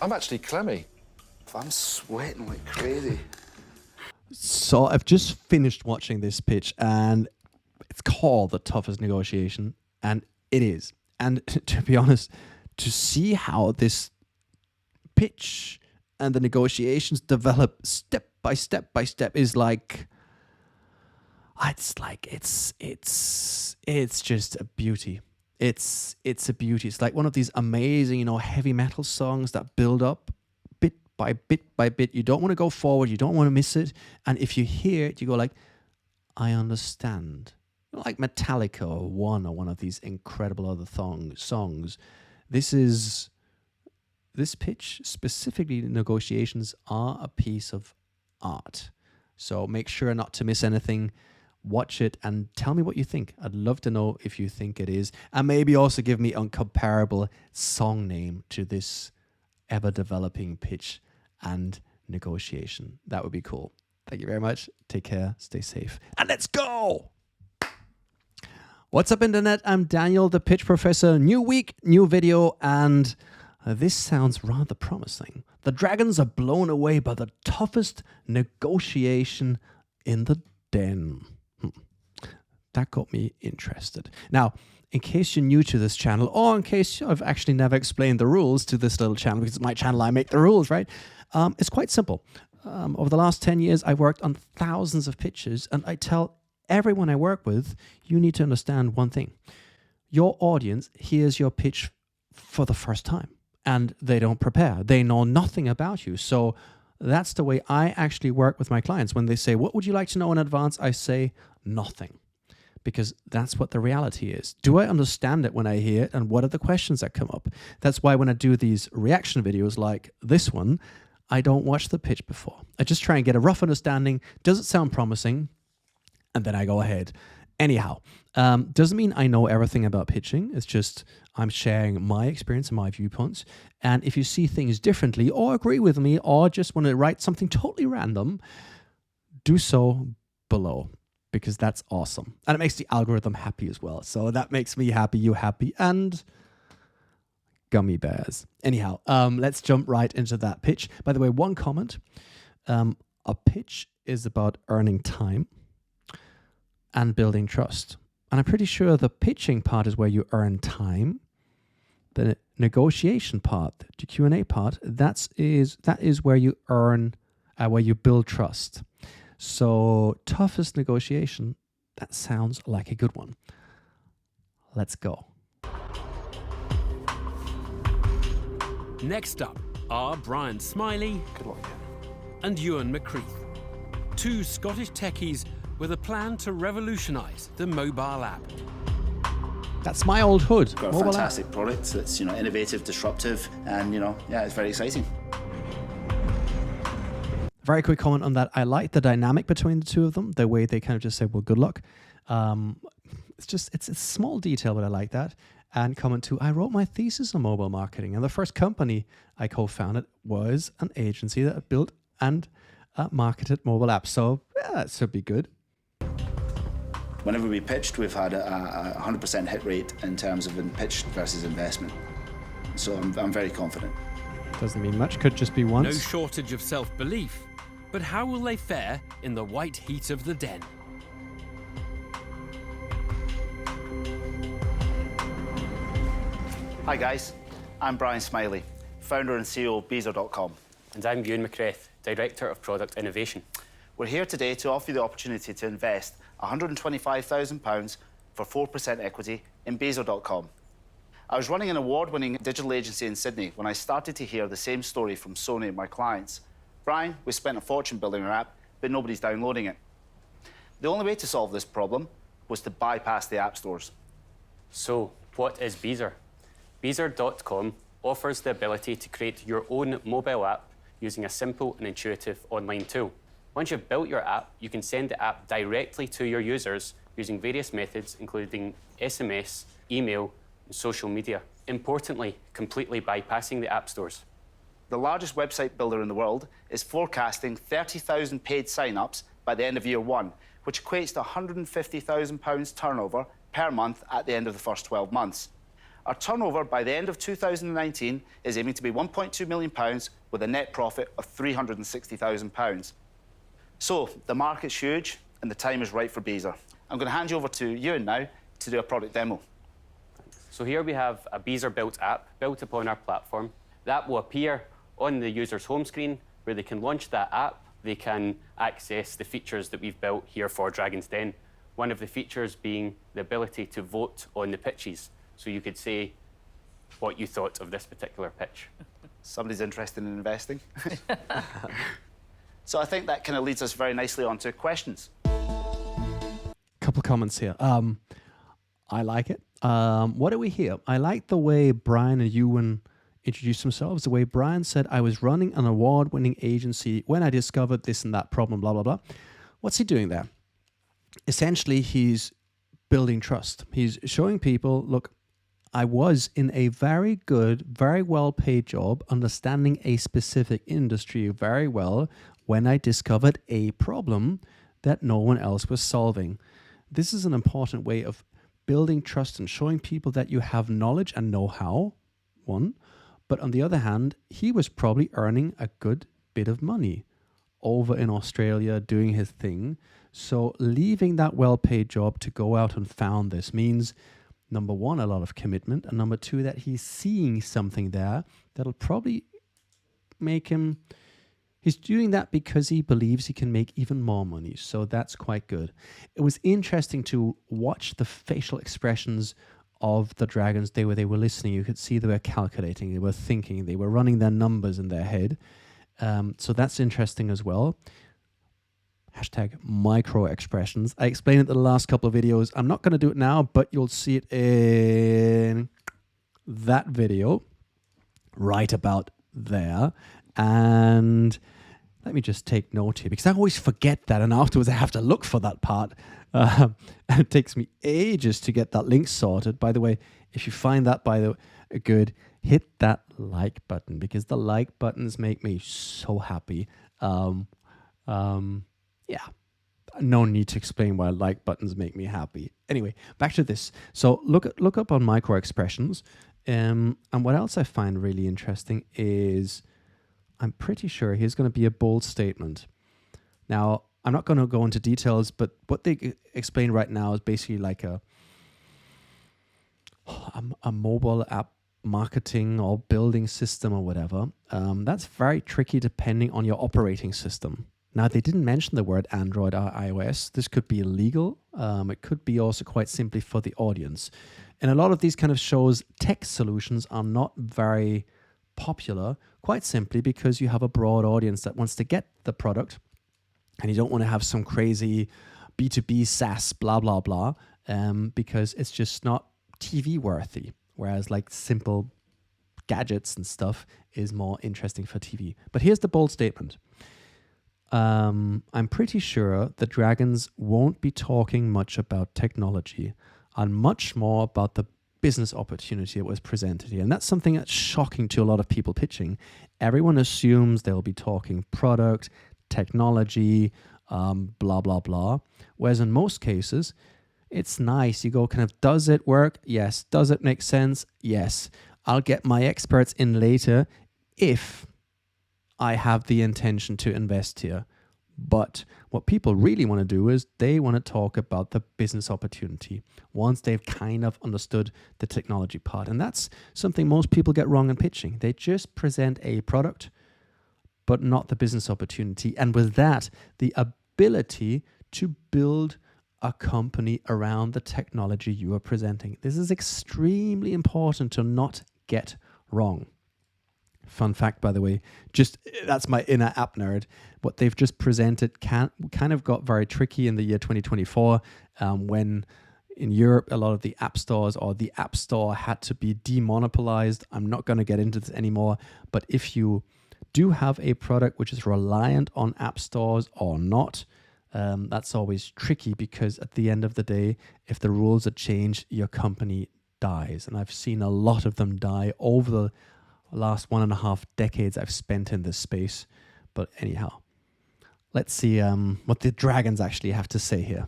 I'm actually clammy. I'm sweating like crazy. So I've just finished watching this pitch, and it's called The Toughest Negotiation, and it is. And to be honest, to see how this pitch and the negotiations develop step by step by step is like, it's just a beauty. It's a beauty. It's like one of these amazing, heavy metal songs that build up bit by bit by bit. You don't want to go forward. You don't want to miss it. And if you hear it, you go like, I understand. Like Metallica or one of these incredible other songs. This pitch, specifically negotiations, are a piece of art. So make sure not to miss anything. Watch it and tell me what you think. I'd love to know if you think it is. And maybe also give me a comparable song name to this ever-developing pitch and negotiation. That would be cool. Thank you very much. Take care. Stay safe. And let's go! What's up, Internet? I'm Daniel, the Pitch Professor. New week, new video, and this sounds rather promising. The dragons are blown away by the toughest negotiation in the den. That got me interested. Now, in case you're new to this channel, or in case I've actually never explained the rules to this little channel, because it's my channel, I make the rules, right? It's quite simple. Over the last 10 years, I've worked on thousands of pitches, and I tell everyone I work with, you need to understand one thing. Your audience hears your pitch for the first time, and they don't prepare. They know nothing about you. So that's the way I actually work with my clients. When they say, what would you like to know in advance? I say nothing, because that's what the reality is. Do I understand it when I hear it? And what are the questions that come up? That's why when I do these reaction videos like this one, I don't watch the pitch before. I just try and get a rough understanding. Does it sound promising? And then I go ahead. Anyhow, doesn't mean I know everything about pitching. It's just I'm sharing my experience and my viewpoints. And if you see things differently or agree with me or just want to write something totally random, do so below, because that's awesome. And it makes the algorithm happy as well. So that makes me happy, you happy, and gummy bears. Anyhow, let's jump right into that pitch. By the way, one comment. A pitch is about earning time and building trust. And I'm pretty sure the pitching part is where you earn time. The negotiation part, the Q&A part, that is where you earn, where you build trust. So toughest negotiation, that sounds like a good one. Let's go. Next up are Brian Smiley Good luck. and Ewan McCreath, two Scottish techies with a plan to revolutionise the mobile app. That's my old hood. Got a Mobile fantastic product that's innovative, disruptive, and it's very exciting. Very quick comment on that. I like the dynamic between the two of them, the way they kind of just say, well, good luck. It's a small detail, but I like that. And comment two, I wrote my thesis on mobile marketing, and the first company I co-founded was an agency that built and marketed mobile apps. So yeah, that should be good. Whenever we pitched, we've had a 100% hit rate in terms of pitch versus investment. So I'm very confident. Doesn't mean much, could just be once. No shortage of self-belief, but how will they fare in the white heat of the den? Hi guys, I'm Brian Smiley, founder and CEO of Beezer.com. And I'm Ewan McCreath, Director of Product Innovation. We're here today to offer you the opportunity to invest £125,000 for 4% equity in Beezer.com. I was running an award-winning digital agency in Sydney when I started to hear the same story from so many of my clients. Brian, we spent a fortune building our app, but nobody's downloading it. The only way to solve this problem was to bypass the app stores. So, what is Beezer? Beezer.com offers the ability to create your own mobile app using a simple and intuitive online tool. Once you've built your app, you can send the app directly to your users using various methods, including SMS, email, and social media. Importantly, completely bypassing the app stores. The largest website builder in the world is forecasting 30,000 paid sign-ups by the end of year one, which equates to £150,000 turnover per month at the end of the first 12 months. Our turnover by the end of 2019 is aiming to be £1.2 million with a net profit of £360,000. So the market's huge and the time is right for Beezer. I'm going to hand you over to Ewan now to do a product demo. So here we have a Beezer-built app built upon our platform. That will appear on the user's home screen where they can launch that app. They can access the features that we've built here for Dragon's Den. One of the features being the ability to vote on the pitches. So you could say what you thought of this particular pitch. Somebody's interested in investing. So I think that kind of leads us very nicely on to questions. Couple comments here. I like it. What do we hear? I like the way Brian and Ewan introduced themselves, the way Brian said, I was running an award-winning agency when I discovered this and that problem, blah, blah, blah. What's he doing there? Essentially, he's building trust. He's showing people, look, I was in a very good, very well-paid job, understanding a specific industry very well when I discovered a problem that no one else was solving. This is an important way of building trust and showing people that you have knowledge and know-how, one. But on the other hand, he was probably earning a good bit of money over in Australia doing his thing. So leaving that well-paid job to go out and found this means, number one, a lot of commitment, and number two, that he's seeing something there that'll probably make him... He's doing that because he believes he can make even more money. So that's quite good. It was interesting to watch the facial expressions of the dragons. They were listening. You could see they were calculating, they were thinking, they were running their numbers in their head. So that's interesting as well. Hashtag micro expressions. I explained it in the last couple of videos. I'm not going to do it now, but you'll see it in that video right about there. And let me just take note here because I always forget that, and afterwards I have to look for that part. And it takes me ages to get that link sorted. By the way, if you find that good, hit that like button because the like buttons make me so happy. Yeah, no need to explain why like buttons make me happy. Anyway, back to this. So look up on micro expressions. And what else I find really interesting is I'm pretty sure here's going to be a bold statement. Now, I'm not going to go into details, but what they explain right now is basically like a mobile app marketing or building system or whatever. That's very tricky depending on your operating system. Now, they didn't mention the word Android or iOS. This could be illegal. It could be also quite simply for the audience. In a lot of these kind of shows, tech solutions are not very popular, quite simply because you have a broad audience that wants to get the product and you don't want to have some crazy B2B SaaS blah, blah, blah, because it's just not TV worthy. Whereas like simple gadgets and stuff is more interesting for TV. But here's the bold statement. I'm pretty sure the dragons won't be talking much about technology and much more about the business opportunity that was presented here. And that's something that's shocking to a lot of people pitching. Everyone assumes they'll be talking product, technology, blah, blah, blah. Whereas in most cases, it's nice. You go kind of, does it work? Yes. Does it make sense? Yes. I'll get my experts in later if I have the intention to invest here. But what people really want to do is they want to talk about the business opportunity once they've kind of understood the technology part. And that's something most people get wrong in pitching. They just present a product, but not the business opportunity. And with that, the ability to build a company around the technology you are presenting. This is extremely important to not get wrong. Fun fact, by the way, just that's my inner app nerd. What they've just presented kind of got very tricky in the year 2024 when in Europe, a lot of the app stores or the app store had to be demonopolized. I'm not going to get into this anymore, but if you do have a product which is reliant on app stores or not, that's always tricky because at the end of the day, if the rules are changed, your company dies. And I've seen a lot of them die over the last 1.5 decades I've spent in this space. But anyhow, let's see what the dragons actually have to say here.